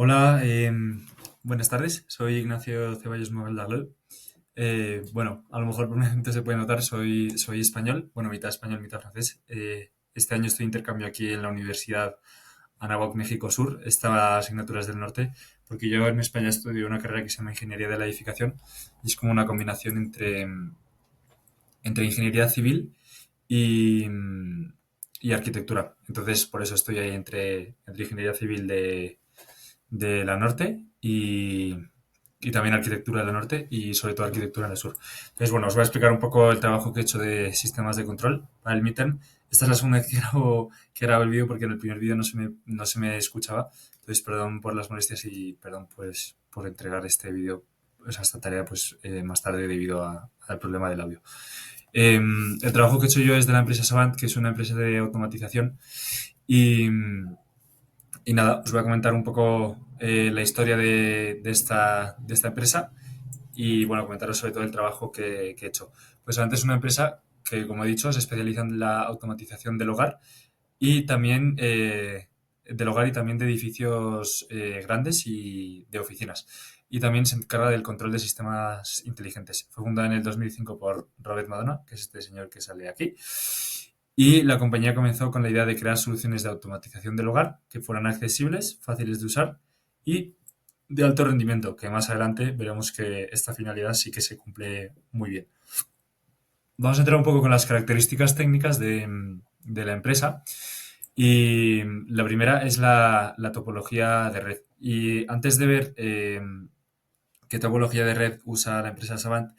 Hola, buenas tardes. Soy Ignacio Ceballos Moguel. Bueno, a lo mejor por un momento se puede notar, soy español, bueno, mitad español, mitad francés. Este año estoy de intercambio aquí en la Universidad Anáhuac, México Sur. Esta asignatura es del norte, porque yo en España estudio una carrera que se llama Ingeniería de la Edificación y es como una combinación entre ingeniería civil y, y arquitectura. Entonces, por eso estoy ahí entre ingeniería civil de la norte y también arquitectura de la norte y sobre todo arquitectura en el sur. Entonces, bueno, os voy a explicar un poco el trabajo que he hecho de sistemas de control para el midterm. Esta es la segunda vez que grabo el vídeo porque en el primer vídeo no se me escuchaba. Entonces, perdón por las molestias y perdón pues por entregar este vídeo, pues, esta tarea pues más tarde debido al problema del audio. El trabajo que he hecho yo es de la empresa Savant, que es una empresa de automatización y, y nada, os voy a comentar un poco la historia de esta empresa y, bueno, comentaros sobre todo el trabajo que he hecho. Pues antes es una empresa que, como he dicho, se especializa en la automatización del hogar y también del hogar y también de edificios grandes y de oficinas. Y también se encarga del control de sistemas inteligentes. Fue fundada en el 2005 por Robert Madonna, que es este señor que sale aquí. Y la compañía comenzó con la idea de crear soluciones de automatización del hogar que fueran accesibles, fáciles de usar y de alto rendimiento, que más adelante veremos que esta finalidad sí que se cumple muy bien. Vamos a entrar un poco con las características técnicas de la empresa. Y la primera es la topología de red. Y antes de ver qué topología de red usa la empresa Savant,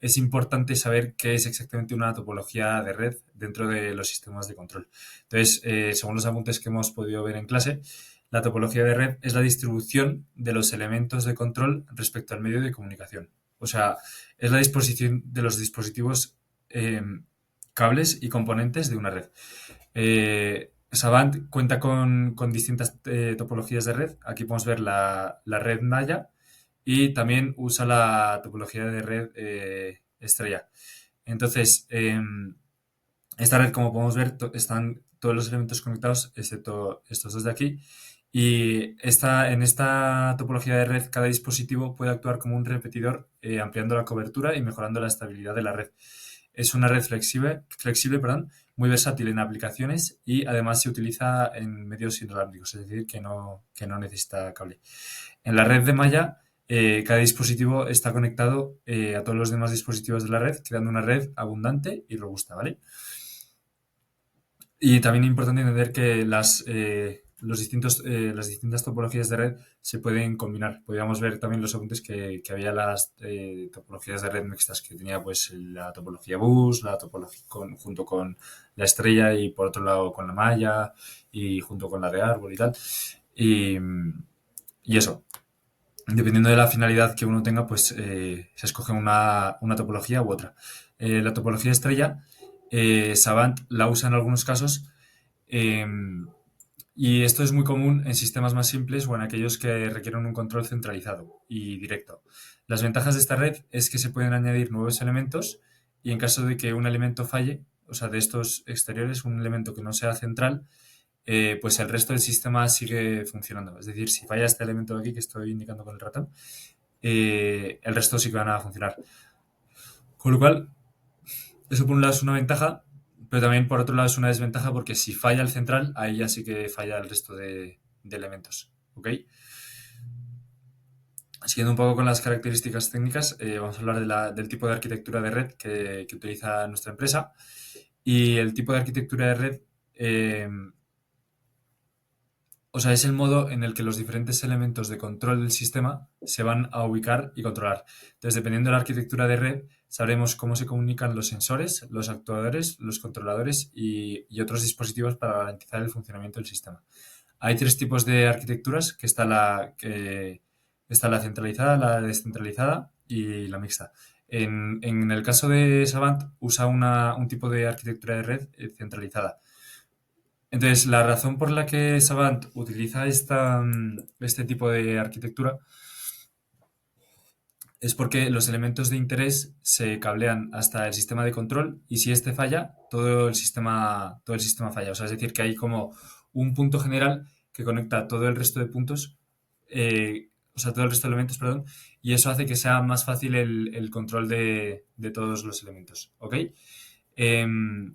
es importante saber qué es exactamente una topología de red dentro de los sistemas de control. Entonces, según los apuntes que hemos podido ver en clase, la topología de red es la distribución de los elementos de control respecto al medio de comunicación. O sea, es la disposición de los dispositivos, eh, cables y componentes de una red. Savant cuenta con distintas topologías de red. Aquí podemos ver la red Maya y también usa la topología de red estrella. Entonces, esta red, como podemos ver, están todos los elementos conectados, excepto estos dos de aquí. Y en esta topología de red, cada dispositivo puede actuar como un repetidor, ampliando la cobertura y mejorando la estabilidad de la red. Es una red flexible, perdón, muy versátil en aplicaciones y además se utiliza en medios inalámbricos, es decir, que no necesita cable. En la red de malla, cada dispositivo está conectado a todos los demás dispositivos de la red, creando una red abundante y robusta, ¿vale? Y también es importante entender que las distintas topologías de red se pueden combinar. Podríamos ver también los apuntes que había las topologías de red mixtas, que tenía pues la topología bus, la topología junto con la estrella y por otro lado con la malla y junto con la de árbol y tal. Y, y eso, dependiendo de la finalidad que uno tenga, pues se escoge una topología u otra. La topología estrella, Savant la usa en algunos casos, eh, y esto es muy común en sistemas más simples o en aquellos que requieren un control centralizado y directo. Las ventajas de esta red es que se pueden añadir nuevos elementos y en caso de que un elemento falle, o sea, de estos exteriores, un elemento que no sea central, pues el resto del sistema sigue funcionando. Es decir, si falla este elemento de aquí que estoy indicando con el ratón, el resto sí que van a funcionar. Con lo cual, eso por un lado es una ventaja, pero también por otro lado es una desventaja porque si falla el central, ahí ya sí que falla el resto de elementos. ¿Ok? Siguiendo un poco con las características técnicas, vamos a hablar del tipo de arquitectura de red que utiliza nuestra empresa. Y el tipo de arquitectura de red, eh, o sea, es el modo en el que los diferentes elementos de control del sistema se van a ubicar y controlar. Entonces, dependiendo de la arquitectura de red, sabremos cómo se comunican los sensores, los actuadores, los controladores y otros dispositivos para garantizar el funcionamiento del sistema. Hay tres tipos de arquitecturas, que está la centralizada, la descentralizada y la mixta. En el caso de Savant, usa un tipo de arquitectura de red centralizada. Entonces, la razón por la que Savant utiliza este tipo de arquitectura es porque los elementos de interés se cablean hasta el sistema de control y si este falla, todo el sistema falla. O sea, es decir, que hay como un punto general que conecta todo el resto de puntos, o sea, todo el resto de elementos, perdón, y eso hace que sea más fácil el control de todos los elementos, ¿ok? Em,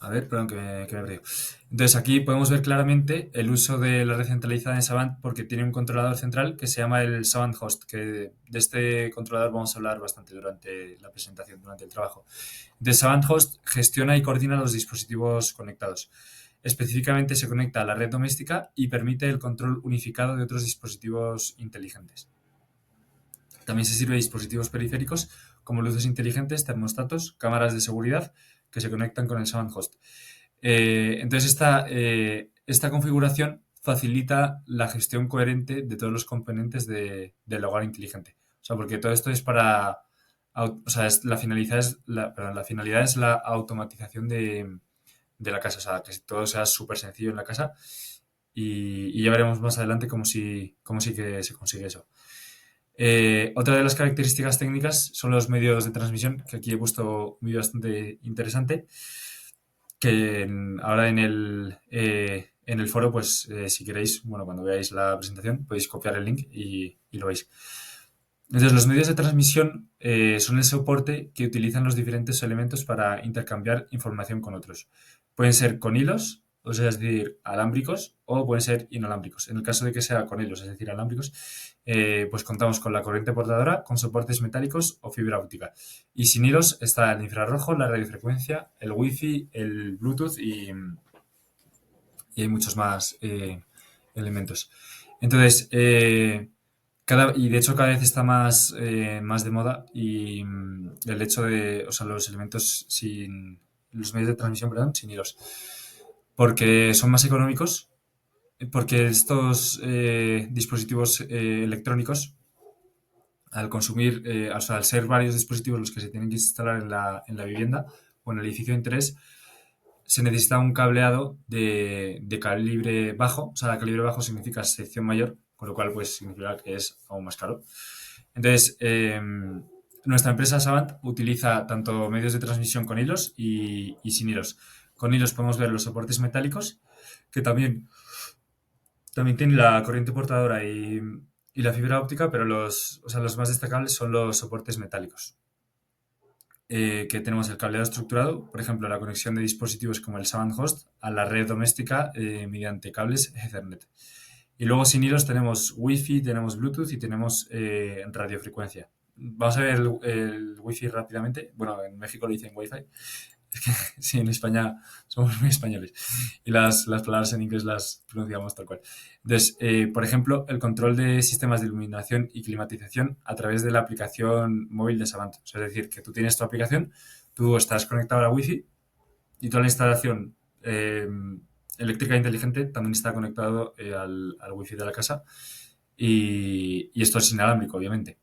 a ver, perdón, que me he perdido. Entonces aquí podemos ver claramente el uso de la red centralizada en Savant porque tiene un controlador central que se llama el Savant Host, que de este controlador vamos a hablar bastante durante la presentación, durante el trabajo. Entonces Savant Host gestiona y coordina los dispositivos conectados. Específicamente se conecta a la red doméstica y permite el control unificado de otros dispositivos inteligentes. También se sirve de dispositivos periféricos como luces inteligentes, termostatos, cámaras de seguridad que se conectan con el Savant Host. Entonces, esta configuración facilita la gestión coherente de todos los componentes del hogar inteligente. O sea, porque todo esto es para. O sea, la finalidad es la automatización de la casa. O sea, que todo sea súper sencillo en la casa. Y ya veremos más adelante cómo sí que se consigue eso. Otra de las características técnicas son los medios de transmisión, que aquí he puesto un vídeo bastante interesante, que ahora en el foro, pues si queréis, bueno, cuando veáis la presentación, podéis copiar el link y lo veis. Entonces, los medios de transmisión son el soporte que utilizan los diferentes elementos para intercambiar información con otros. Pueden ser con hilos, o sea, es decir, alámbricos, o pueden ser inalámbricos. En el caso de que sea con hilos, es decir, alámbricos, pues contamos con la corriente portadora, con soportes metálicos o fibra óptica. Y sin hilos está el infrarrojo, la radiofrecuencia, el wifi, el bluetooth y hay muchos más elementos. Entonces, y de hecho cada vez está más de moda y el hecho de, o sea, los elementos los medios de transmisión, perdón, sin hilos, porque son más económicos, porque estos dispositivos electrónicos, al consumir, o sea, al ser varios dispositivos los que se tienen que instalar en la vivienda o en el edificio de interés, se necesita un cableado de calibre bajo. O sea, calibre bajo significa sección mayor, con lo cual pues significa que es aún más caro. Entonces, nuestra empresa Savant utiliza tanto medios de transmisión con hilos y sin hilos. Con hilos podemos ver los soportes metálicos, que también tienen la corriente portadora y la fibra óptica, pero los más destacables son los soportes metálicos. Que tenemos el cableado estructurado, por ejemplo, la conexión de dispositivos como el Savant Host a la red doméstica mediante cables Ethernet. Y luego sin hilos tenemos Wi-Fi, tenemos Bluetooth y tenemos radiofrecuencia. Vamos a ver el Wi-Fi rápidamente. Bueno, en México lo dicen Wi-Fi. Es que sí, en España somos muy españoles y las palabras en inglés las pronunciamos tal cual. Entonces, por ejemplo, el control de sistemas de iluminación y climatización a través de la aplicación móvil de Savant. O sea, es decir, que tú tienes tu aplicación, tú estás conectado a la Wi-Fi y toda la instalación eléctrica inteligente también está conectado al Wi-Fi de la casa y esto es inalámbrico, obviamente.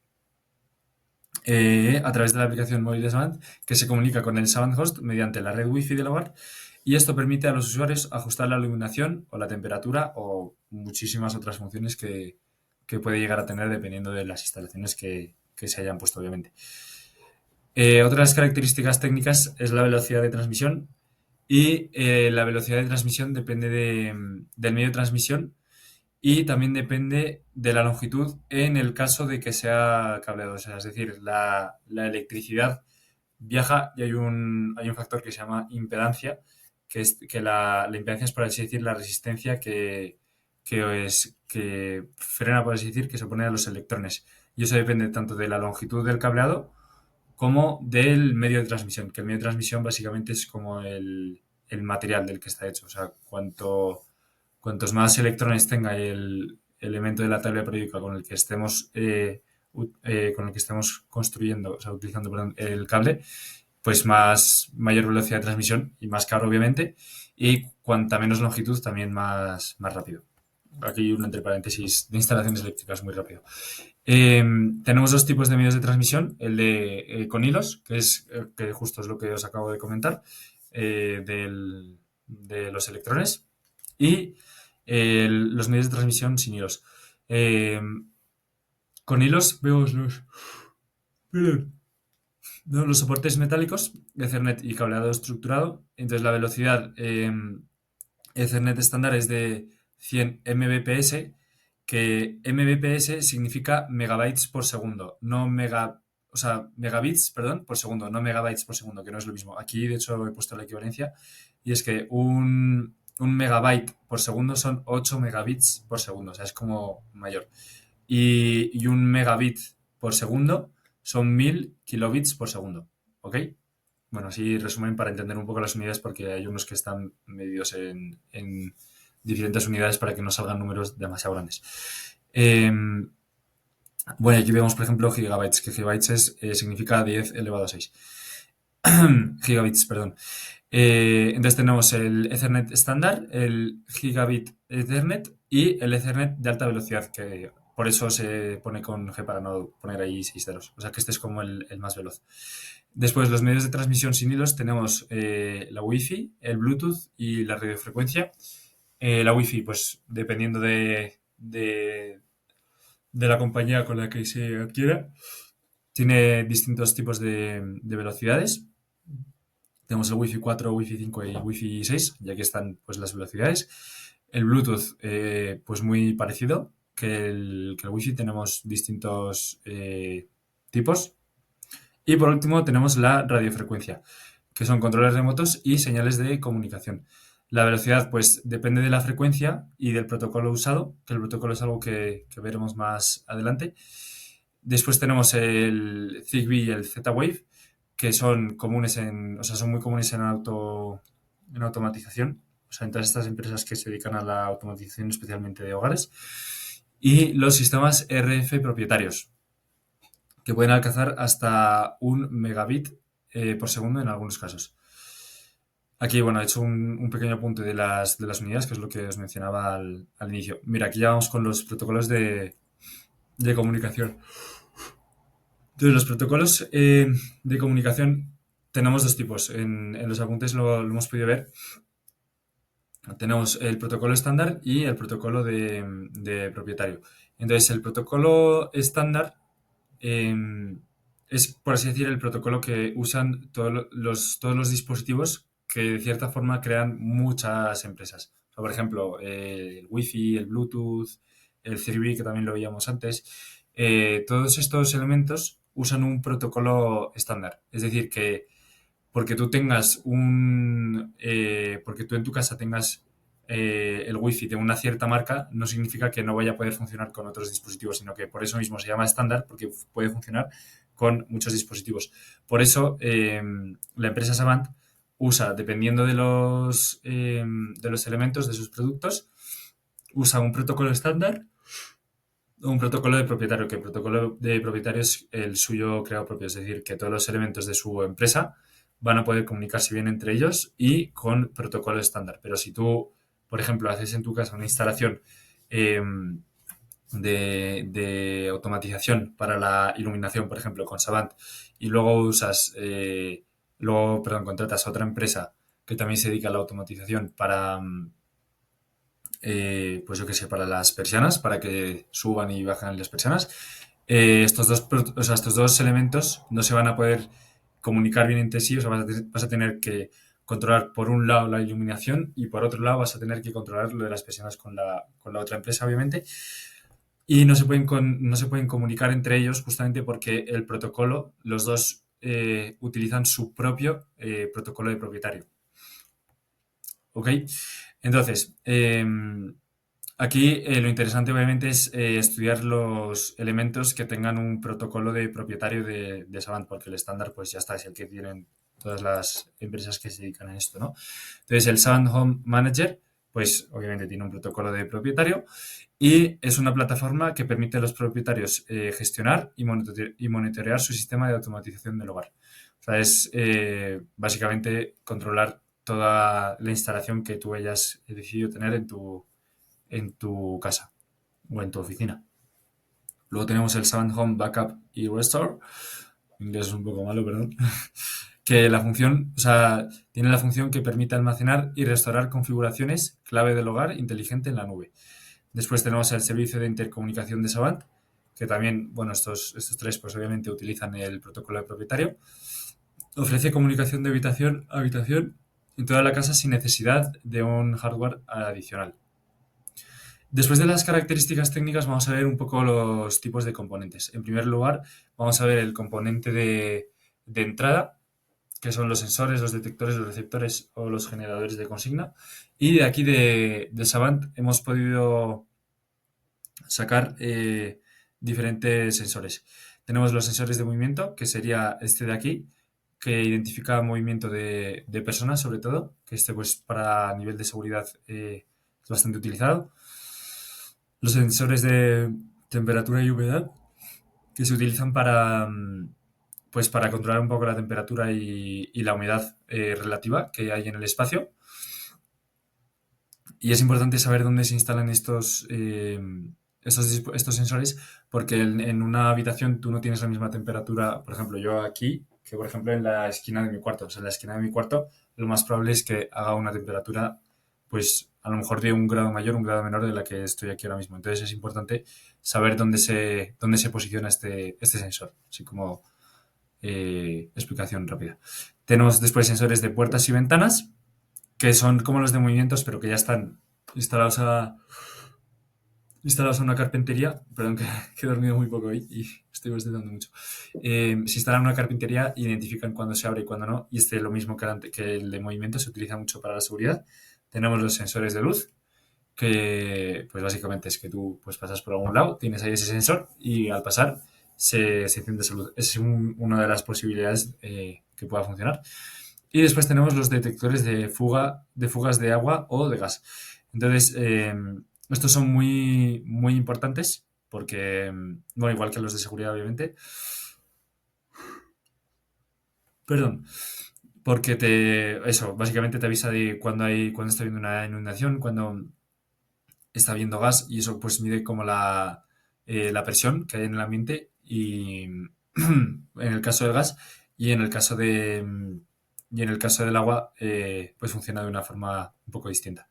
A través de la aplicación móvil de Savant, que se comunica con el Savant Host mediante la red Wi-Fi del hogar, y esto permite a los usuarios ajustar la iluminación o la temperatura o muchísimas otras funciones que puede llegar a tener dependiendo de las instalaciones que se hayan puesto, obviamente. Otras características técnicas es la velocidad de transmisión y la velocidad de transmisión depende del medio de transmisión y también depende de la longitud en el caso de que sea cableado. O sea, es decir, la electricidad viaja y hay un factor que se llama impedancia, que la impedancia es, por así decir, la resistencia que frena, por así decir, que se opone a los electrones. Y eso depende tanto de la longitud del cableado como del medio de transmisión, que el medio de transmisión básicamente es como el material del que está hecho. O sea, cuantos más electrones tenga el elemento de la tabla periódica con el que estemos construyendo, o sea, utilizando, perdón, el cable, pues mayor velocidad de transmisión y más caro, obviamente, y cuanta menos longitud, también más rápido. Aquí un entre paréntesis de instalaciones eléctricas muy rápido. Tenemos dos tipos de medios de transmisión, el de con hilos, que justo es lo que os acabo de comentar, de los electrones, y los medios de transmisión sin hilos. Con hilos vemos los soportes metálicos, Ethernet y cableado estructurado. Entonces la velocidad Ethernet estándar es de 100 Mbps, que Mbps significa megabytes por segundo, no o sea, megabits, perdón, por segundo, no megabytes por segundo, que no es lo mismo. Aquí, de hecho, he puesto la equivalencia y es que un megabyte por segundo son 8 megabits por segundo, o sea, es como mayor. Y un megabit por segundo son 1000 kilobits por segundo, ¿ok? Bueno, así resumen para entender un poco las unidades porque hay unos que están medidos en diferentes unidades para que no salgan números demasiado grandes. Eh, bueno, aquí vemos, por ejemplo, gigabytes, que gigabytes significa 10 elevado a 6. Gigabits, perdón. Entonces tenemos el Ethernet estándar, el Gigabit Ethernet y el Ethernet de alta velocidad, que por eso se pone con G para no poner ahí 6 ceros. O sea que este es como el más veloz. Después, los medios de transmisión sin hilos tenemos la Wi-Fi, el Bluetooth y la radiofrecuencia. La Wi-Fi, pues dependiendo de la compañía con la que se adquiera, tiene distintos tipos de velocidades. Tenemos el Wi-Fi 4, Wi-Fi 5 y Wi-Fi 6, y aquí están pues las velocidades. El Bluetooth, pues muy parecido que el Wi-Fi, tenemos distintos tipos. Y por último tenemos la radiofrecuencia, que son controles remotos y señales de comunicación. La velocidad, pues, depende de la frecuencia y del protocolo usado, que el protocolo es algo que veremos más adelante. Después tenemos el Zigbee y el Z-Wave, que son comunes o sea, son muy comunes en automatización, o sea, en todas estas empresas que se dedican a la automatización, especialmente de hogares. Y los sistemas RF propietarios, que pueden alcanzar hasta 1 megabit por segundo en algunos casos. Aquí, bueno, he hecho un pequeño apunte de las unidades, que es lo que os mencionaba al inicio. Mira, aquí ya vamos con los protocolos de comunicación. Entonces, los protocolos de comunicación tenemos dos tipos. En los apuntes lo hemos podido ver. Tenemos el protocolo estándar y el protocolo de propietario. Entonces, el protocolo estándar eh, es, por así decir, el protocolo que usan todos los dispositivos que de cierta forma crean muchas empresas. O sea, por ejemplo, el Wi-Fi, el Bluetooth, el Zigbee, que también lo veíamos antes. Todos estos elementos usan un protocolo estándar. Es decir, que porque tú tengas porque tú en tu casa tengas el wifi de una cierta marca, no significa que no vaya a poder funcionar con otros dispositivos, sino que por eso mismo se llama estándar, porque puede funcionar con muchos dispositivos. Por eso la empresa Savant usa, dependiendo de los elementos de sus productos, usa un protocolo estándar o un protocolo de propietario, que el protocolo de propietario es el suyo creado propio, es decir, que todos los elementos de su empresa van a poder comunicarse bien entre ellos y con protocolo estándar. Pero si tú, por ejemplo, haces en tu casa una instalación eh, de automatización para la iluminación, por ejemplo, con Savant, y luego contratas a otra empresa que también se dedica a la automatización pues yo qué sé, para las persianas, para que suban y bajen las persianas. Estos dos elementos no se van a poder comunicar bien entre sí, o sea, vas a tener que controlar por un lado la iluminación y por otro lado vas a tener que controlar lo de las persianas con la otra empresa, obviamente. Y no se pueden comunicar entre ellos justamente porque el protocolo, los dos utilizan su propio protocolo de propietario. ¿Ok? Entonces, aquí lo interesante obviamente es estudiar los elementos que tengan un protocolo de propietario de Savant, porque el estándar pues ya está, es el que tienen todas las empresas que se dedican a esto, ¿no? Entonces, el Savant Home Manager, pues obviamente tiene un protocolo de propietario y es una plataforma que permite a los propietarios gestionar y monitorear su sistema de automatización del hogar. O sea, es básicamente controlar toda la instalación que tú hayas decidido tener en tu casa o en tu oficina. Luego tenemos el Savant Home Backup y Restore. Mi inglés es un poco malo, perdón. Que la función, o sea, tiene la función que permite almacenar y restaurar configuraciones clave del hogar inteligente en la nube. Después tenemos el servicio de intercomunicación de Savant, que también, bueno, estos tres pues obviamente utilizan el protocolo de propietario. Ofrece comunicación de habitación a habitación en toda la casa sin necesidad de un hardware adicional. Después de las características técnicas, vamos a ver un poco los tipos de componentes. En primer lugar, vamos a ver el componente de entrada, que son los sensores, los detectores, los receptores o los generadores de consigna. Y de aquí de Savant hemos podido sacar diferentes sensores. Tenemos los sensores de movimiento, que sería este de aquí, que identifica movimiento de personas, sobre todo, que este pues para nivel de seguridad es bastante utilizado. Los sensores de temperatura y humedad, que se utilizan pues para controlar un poco la temperatura y la humedad relativa que hay en el espacio. Y es importante saber dónde se instalan estos sensores, porque en una habitación tú no tienes la misma temperatura, por ejemplo, yo aquí, que por ejemplo en la esquina de mi cuarto. O sea, en la esquina de mi cuarto lo más probable es que haga una temperatura, pues a lo mejor de un grado mayor, un grado menor de la que estoy aquí ahora mismo. Entonces es importante saber dónde se posiciona este sensor, así como explicación rápida. Tenemos después sensores de puertas y ventanas, que son como los de movimientos, pero que ya están instalados instalados a una carpintería. Perdón, que he dormido muy poco hoy y estoy bostezando mucho. Se instalan en una carpintería, identifican cuándo se abre y cuándo no, y este, lo mismo que el de movimiento, se utiliza mucho para la seguridad. Tenemos los sensores de luz, que pues básicamente es que tú pues pasas por algún lado, tienes ahí ese sensor y al pasar se enciende esa luz. Es una de las posibilidades que pueda funcionar. Y después tenemos los detectores de fugas de agua o de gas. Entonces, estos son muy, muy importantes porque, bueno, igual que los de seguridad, obviamente, perdón, porque eso, básicamente te avisa de cuando está habiendo una inundación, cuando está habiendo gas, y eso pues mide como la presión que hay en el ambiente y en el caso del gas y en el caso y en el caso del agua pues funciona de una forma un poco distinta.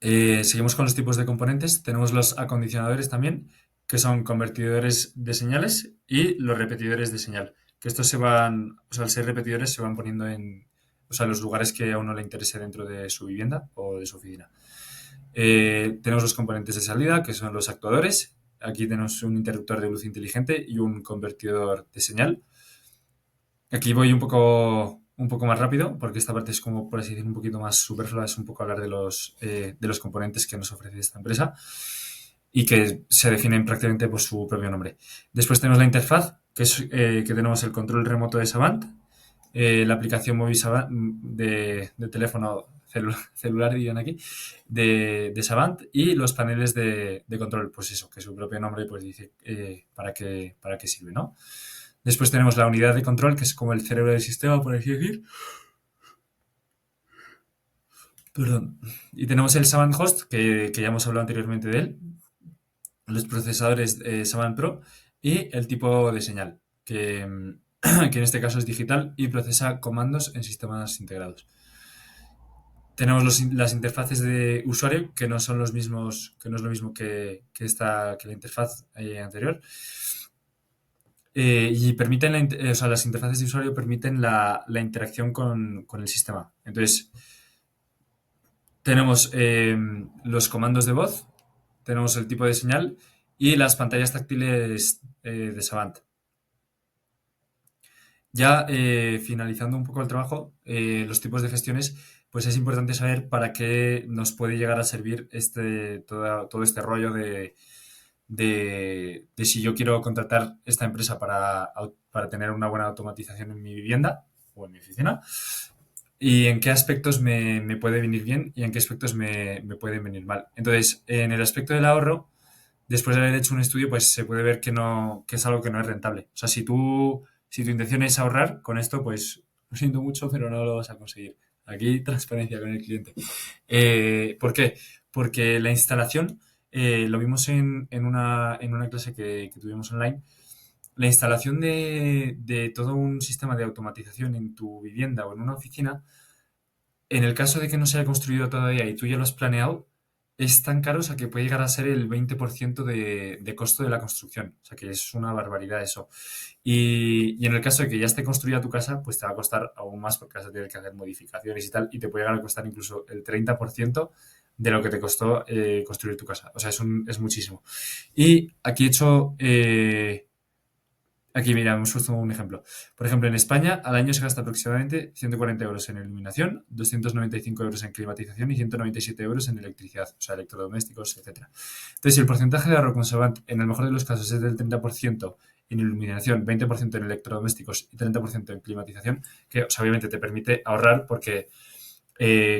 Seguimos con los tipos de componentes. Tenemos los acondicionadores también, que son convertidores de señales, y los repetidores de señal, que estos o sea, al ser repetidores se van poniendo o sea, los lugares que a uno le interese dentro de su vivienda o de su oficina. Tenemos los componentes de salida, que son los actuadores. Aquí tenemos un interruptor de luz inteligente y un convertidor de señal. Aquí voy un poco más rápido, porque esta parte es como, por así decir, un poquito más superflua, es un poco hablar de los componentes que nos ofrece esta empresa y que se definen prácticamente por su propio nombre. Después tenemos la interfaz, que tenemos el control remoto de Savant, la aplicación móvil de teléfono celular, dirían aquí, de Savant, y los paneles de control, pues eso, que su propio nombre pues dice para qué sirve, ¿no? Después tenemos la unidad de control, que es como el cerebro del sistema, por así decir. Perdón. Y tenemos el Savant Host, que ya hemos hablado anteriormente de él, los procesadores Savant Pro y el tipo de señal, que en este caso es digital y procesa comandos en sistemas integrados. Tenemos las interfaces de usuario, que no son los mismos, que no es lo mismo que la interfaz anterior. Y o sea, las interfaces de usuario permiten la interacción con el sistema. Entonces, tenemos los comandos de voz, tenemos el tipo de señal y las pantallas táctiles de Savant. Ya finalizando un poco el trabajo, los tipos de gestiones, pues es importante saber para qué nos puede llegar a servir todo este rollo de si yo quiero contratar esta empresa para tener una buena automatización en mi vivienda o en mi oficina, y en qué aspectos me puede venir bien y en qué aspectos me puede venir mal. Entonces, en el aspecto del ahorro, después de haber hecho un estudio, pues se puede ver que es algo que no es rentable. O sea, si tu intención es ahorrar con esto, pues lo siento mucho, pero no lo vas a conseguir. Aquí transparencia con el cliente. ¿Por qué? Porque la instalación, lo vimos en una clase que tuvimos online. La instalación de todo un sistema de automatización en tu vivienda o en una oficina, en el caso de que no se haya construido todavía y tú ya lo has planeado, es tan caro, o sea, que puede llegar a ser el 20% de costo de la construcción. O sea, que es una barbaridad eso. Y en el caso de que ya esté construida tu casa, pues te va a costar aún más, porque vas a tener que hacer modificaciones y tal, y te puede llegar a costar incluso el 30% de lo que te costó construir tu casa. O sea, es muchísimo. Y aquí he hecho... aquí, mira, hemos puesto un ejemplo. Por ejemplo, en España al año se gasta aproximadamente 140 euros en iluminación, 295 euros en climatización y 197 euros en electricidad, o sea, electrodomésticos, etcétera. Entonces, si el porcentaje de ahorro con Savant en el mejor de los casos es del 30% en iluminación, 20% en electrodomésticos y 30% en climatización, que o sea, obviamente te permite ahorrar porque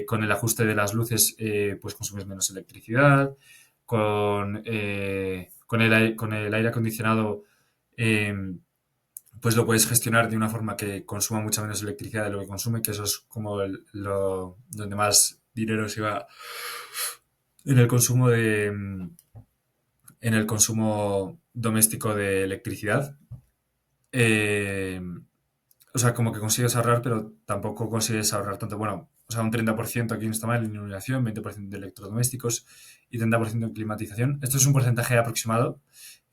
con el ajuste de las luces pues consumes menos electricidad, con el aire acondicionado eh, pues lo puedes gestionar de una forma que consuma mucha menos electricidad de lo que consume, que eso es como donde más dinero se va en el consumo en el consumo doméstico de electricidad. Eh, o sea, como que consigues ahorrar, pero tampoco consigues ahorrar tanto. Bueno, o sea, un 30% aquí no está mal en iluminación, 20% de electrodomésticos y 30% en climatización. Esto es un porcentaje aproximado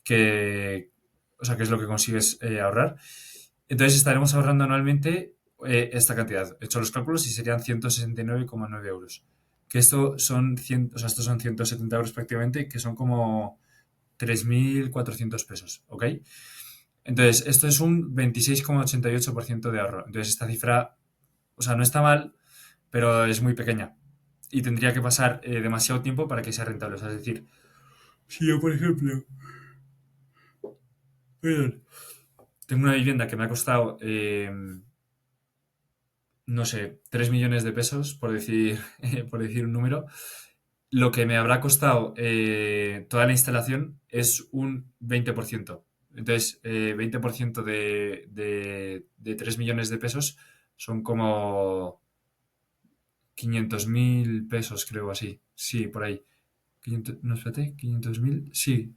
que, o sea, que es lo que consigues ahorrar. Entonces estaremos ahorrando anualmente esta cantidad. He hecho los cálculos y serían 169,9 euros. Que esto son, 100, o sea, estos son 170 euros prácticamente, que son como 3.400 pesos, ¿ok? Entonces, esto es un 26,88% de ahorro. Entonces, esta cifra, o sea, no está mal, pero es muy pequeña. Y tendría que pasar demasiado tiempo para que sea rentable. O sea, es decir, si yo, por ejemplo, perdón, tengo una vivienda que me ha costado, no sé, 3 millones de pesos, por decir, por decir un número, lo que me habrá costado toda la instalación es un 20%. Entonces, 20% de 3 millones de pesos son como 500.000 pesos, creo así. Sí, por ahí. 500, no, espérate, 500.000, sí.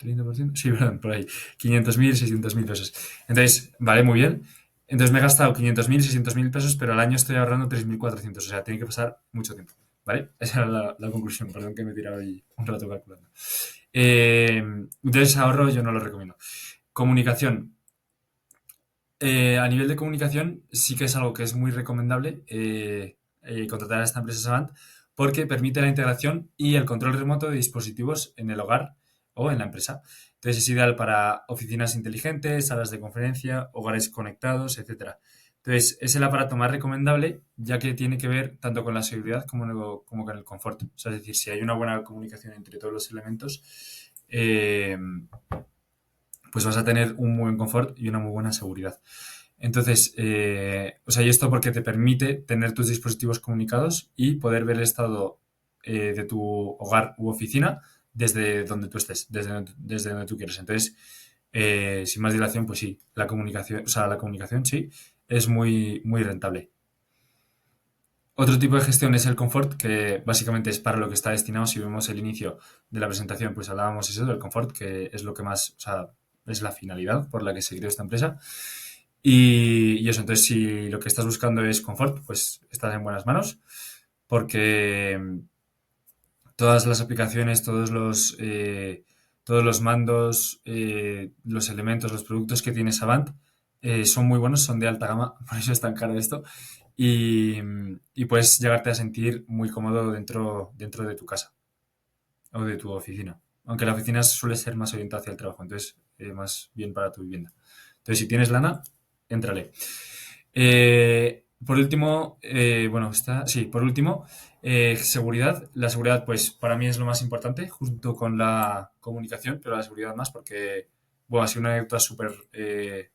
30%, sí, perdón, por ahí. 500.000, 600.000 pesos. Entonces, vale, muy bien. Entonces me he gastado 500.000, 600.000 pesos, pero al año estoy ahorrando 3.400. O sea, tiene que pasar mucho tiempo. ¿Vale? Esa era la conclusión. Perdón que me he tirado ahí un rato calculando. Entonces, ahorro yo no lo recomiendo. Comunicación. A nivel de comunicación, sí que es algo que es muy recomendable contratar a esta empresa Savant porque permite la integración y el control remoto de dispositivos en el hogar o en la empresa. Entonces es ideal para oficinas inteligentes, salas de conferencia, hogares conectados, etcétera. Entonces es el aparato más recomendable ya que tiene que ver tanto con la seguridad como con el confort. O sea, es decir, si hay una buena comunicación entre todos los elementos, eh, pues vas a tener un muy buen confort y una muy buena seguridad. Entonces, o sea, y esto porque te permite tener tus dispositivos comunicados y poder ver el estado de tu hogar u oficina desde donde tú estés, desde donde tú quieres. Entonces, sin más dilación, pues sí, la comunicación, o sea, la comunicación sí, es muy, muy rentable. Otro tipo de gestión es el confort, que básicamente es para lo que está destinado. Si vemos el inicio de la presentación, pues hablábamos eso del confort, que es lo que más, o sea, es la finalidad por la que se creó esta empresa. Y eso, entonces, si lo que estás buscando es confort, pues estás en buenas manos, porque todas las aplicaciones, todos los mandos, los elementos, los productos que tiene Savant son muy buenos, son de alta gama, por eso es tan caro esto, y, y puedes llegarte a sentir muy cómodo dentro de tu casa o de tu oficina. Aunque la oficina suele ser más orientada hacia el trabajo, entonces más bien para tu vivienda. Entonces, si tienes lana, éntrale. Por último, bueno, sí, por último, seguridad. La seguridad, pues para mí es lo más importante, junto con la comunicación, pero la seguridad más porque, bueno, ha sido una anécdota súper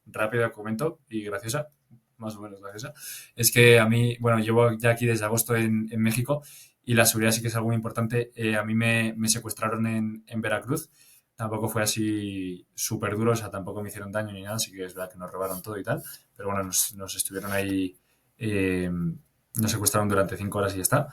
rápida, comento, y graciosa, más o menos graciosa. Es que a mí, bueno, llevo ya aquí desde agosto en México y la seguridad sí que es algo muy importante. A mí me secuestraron en Veracruz. Tampoco fue así súper duro, o sea, tampoco me hicieron daño ni nada, así que es verdad que nos robaron todo y tal, pero bueno, nos estuvieron ahí, nos secuestraron durante 5 horas y ya está.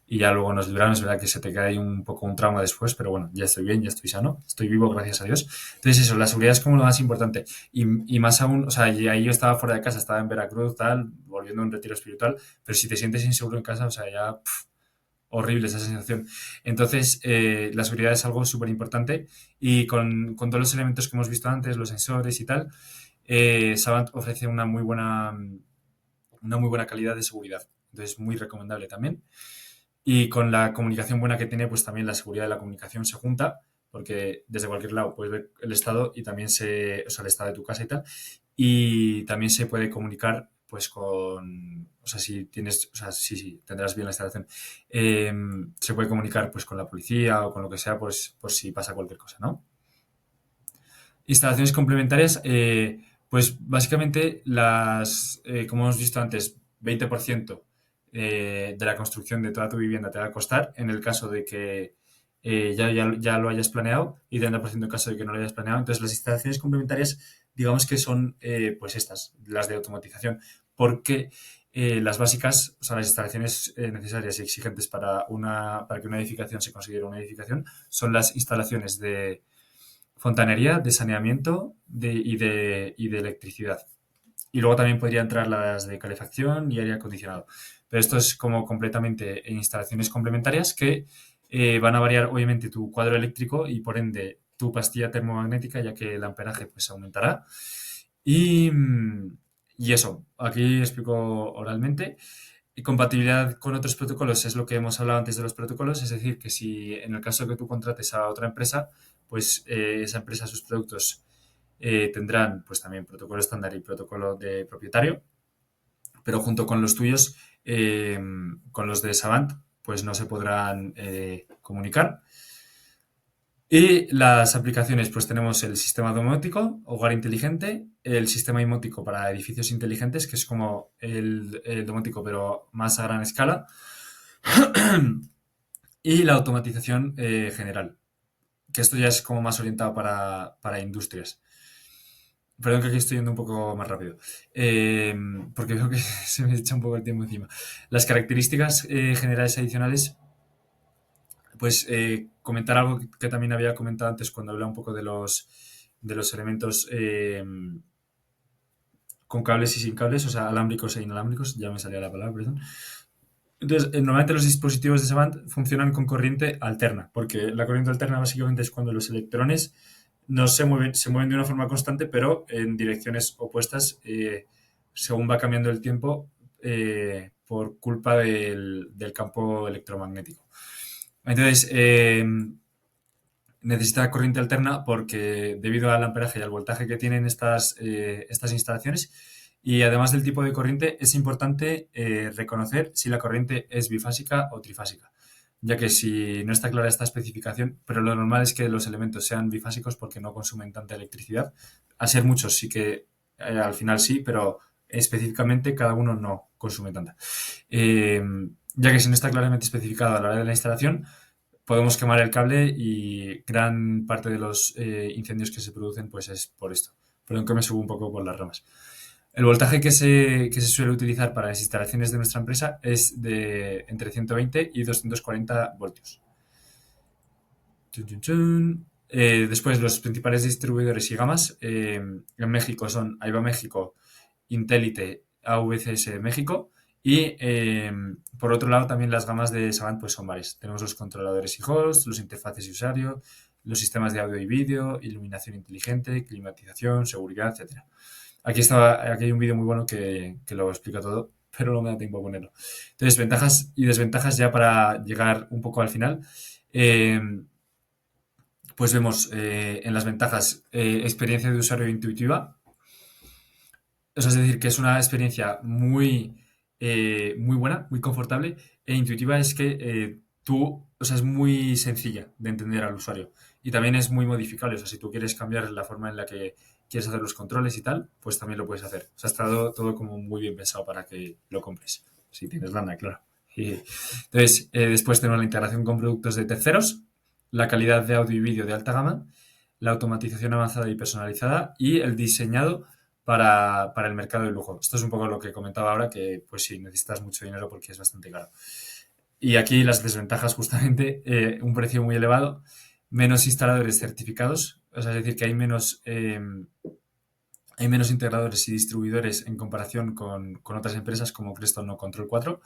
Y ya luego nos libraron, es verdad que se te cae un poco un trauma después, pero bueno, ya estoy bien, ya estoy sano, estoy vivo, gracias a Dios. Entonces eso, la seguridad es como lo más importante. Y más aún, o sea, y ahí yo estaba fuera de casa, estaba en Veracruz, tal, volviendo a un retiro espiritual, pero si te sientes inseguro en casa, o sea, ya horrible esa sensación. Entonces, la seguridad es algo súper importante y con todos los elementos que hemos visto antes, los sensores y tal, Savant ofrece una muy buena calidad de seguridad. Entonces, muy recomendable también. Y con la comunicación buena que tiene, pues también la seguridad de la comunicación se junta, porque desde cualquier lado puedes ver el estado y también o sea, el estado de tu casa y tal. Y también se puede comunicar, pues o sea, si tienes, o sea, sí, tendrás bien la instalación. Eh, Se puede comunicar, pues, con la policía o con lo que sea, pues, por si pasa cualquier cosa, ¿no? Instalaciones complementarias, pues básicamente como hemos visto antes, 20% de la construcción de toda tu vivienda te va a costar en el caso de que ya lo hayas planeado y 30% en caso de que no lo hayas planeado. Entonces las instalaciones complementarias, digamos que son pues estas, las de automatización, porque las básicas, o sea, las instalaciones necesarias y exigentes para que una edificación se considere una edificación, son las instalaciones de fontanería, de saneamiento y de electricidad. Y luego también podría entrar las de calefacción y aire acondicionado. Pero esto es como completamente en instalaciones complementarias que van a variar obviamente tu cuadro eléctrico y por ende tu pastilla termomagnética, ya que el amperaje pues aumentará. Y, y eso, aquí explico oralmente. Y compatibilidad con otros protocolos es lo que hemos hablado antes de los protocolos, es decir, que si en el caso que tú contrates a otra empresa, pues esa empresa, sus productos tendrán pues también protocolo estándar y protocolo de propietario, pero junto con los tuyos, con los de Savant, pues no se podrán comunicar. Y las aplicaciones, pues tenemos el sistema domótico, hogar inteligente, el sistema domótico para edificios inteligentes, que es como el domótico pero más a gran escala, y la automatización general, que esto ya es como más orientado para industrias. Perdón que aquí estoy yendo un poco más rápido, eh, porque veo que se me echa un poco el tiempo encima. Las características generales adicionales, pues comentar algo que también había comentado antes cuando hablaba un poco de los elementos con cables y sin cables, o sea, alámbricos e inalámbricos, ya me salía la palabra, perdón. Entonces, normalmente los dispositivos de Savant funcionan con corriente alterna, porque la corriente alterna básicamente es cuando los electrones no se mueven de una forma constante, pero en direcciones opuestas según va cambiando el tiempo por culpa del campo electromagnético. Entonces, necesita corriente alterna porque debido al amperaje y al voltaje que tienen estas instalaciones y además del tipo de corriente es importante reconocer si la corriente es bifásica o trifásica, ya que si no está clara esta especificación, pero lo normal es que los elementos sean bifásicos porque no consumen tanta electricidad. A ser muchos sí que al final sí, pero específicamente cada uno no consume tanta. Eh, ya que si no está claramente especificado a la hora de la instalación, podemos quemar el cable y gran parte de los incendios que se producen pues es por esto. Perdón que me subo un poco por las ramas. El voltaje que se suele utilizar para las instalaciones de nuestra empresa es de entre 120 y 240 voltios. Chun, chun, chun. Después, los principales distribuidores y gamas en México son AIBA México, Intelite, AVCS México y por otro lado también las gamas de Savant pues son varias. Tenemos los controladores y host, los interfaces y usuario, los sistemas de audio y vídeo, iluminación inteligente, climatización, seguridad, etcétera. Aquí hay un vídeo muy bueno que lo explica todo, pero no me da tiempo a ponerlo. Entonces, ventajas y desventajas ya para llegar un poco al final. Eh, pues vemos en las ventajas experiencia de usuario intuitiva. O sea, es decir, que es una experiencia muy buena, muy confortable e intuitiva. Es que o sea, es muy sencilla de entender al usuario y también es muy modificable. O sea, si tú quieres cambiar la forma en la que quieres hacer los controles y tal, pues también lo puedes hacer. O sea, está todo como muy bien pensado para que lo compres. Si tienes lana, claro. Entonces, después tenemos la integración con productos de terceros, la calidad de audio y vídeo de alta gama, la automatización avanzada y personalizada y el diseñado para el mercado de lujo. Esto es un poco lo que comentaba ahora, que pues sí, necesitas mucho dinero porque es bastante caro. Y aquí las desventajas justamente, un precio muy elevado, menos instaladores certificados, o sea, es decir, que hay menos integradores y distribuidores en comparación con otras empresas como Creston o Control 4.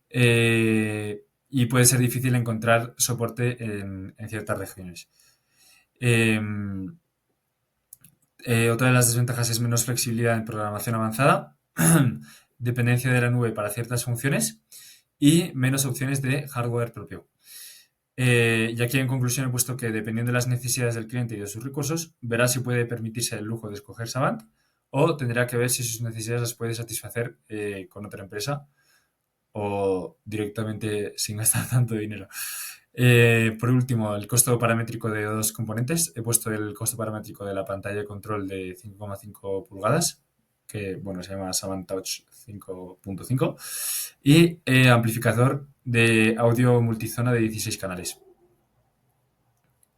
Y puede ser difícil encontrar soporte en ciertas regiones. Eh, Otra de las desventajas es menos flexibilidad en programación avanzada, dependencia de la nube para ciertas funciones y menos opciones de hardware propio. Y aquí en conclusión he puesto que dependiendo de las necesidades del cliente y de sus recursos, verá si puede permitirse el lujo de escoger Savant o tendrá que ver si sus necesidades las puede satisfacer con otra empresa o directamente sin gastar tanto dinero. Por último, el costo paramétrico de dos componentes. He puesto el costo paramétrico de la pantalla de control de 5,5 pulgadas, que bueno, se llama Savant Touch 5.5, y amplificador de audio multizona de 16 canales.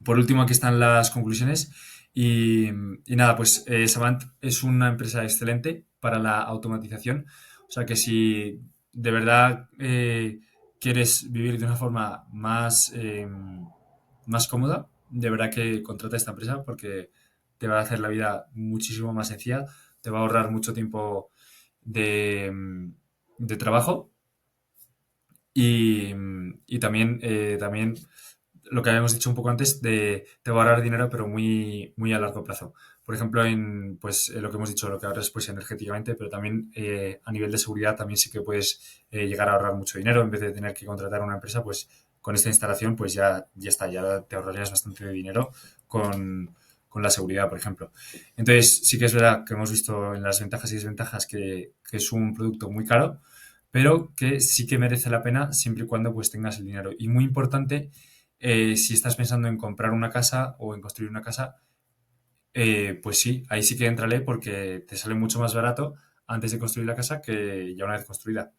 Por último, aquí están las conclusiones. Y nada, pues Savant es una empresa excelente para la automatización. O sea que si de verdad quieres vivir de una forma más cómoda, de verdad que contrata esta empresa porque te va a hacer la vida muchísimo más sencilla, te va a ahorrar mucho tiempo de trabajo y también lo que habíamos dicho un poco antes de te va a ahorrar dinero, pero muy, muy a largo plazo. Por ejemplo, lo que hemos dicho, lo que ahorras pues energéticamente, pero también a nivel de seguridad también sí que puedes llegar a ahorrar mucho dinero. En vez de tener que contratar a una empresa, pues con esta instalación pues ya está, ya te ahorrarías bastante dinero con la seguridad, por ejemplo. Entonces, sí que es verdad que hemos visto en las ventajas y desventajas que es un producto muy caro, pero que sí que merece la pena siempre y cuando pues tengas el dinero. Y muy importante, si estás pensando en comprar una casa o en construir una casa, pues sí, ahí sí que entrale porque te sale mucho más barato antes de construir la casa que ya una vez construida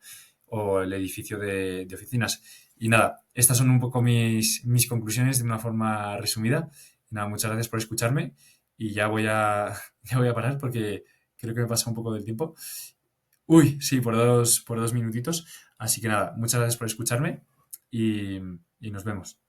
o el edificio de oficinas. Y nada, estas son un poco mis conclusiones de una forma resumida. Y nada, muchas gracias por escucharme y ya voy a parar porque creo que me pasa un poco del tiempo. Uy, sí, por dos minutitos. Así que nada, muchas gracias por escucharme y, y nos vemos.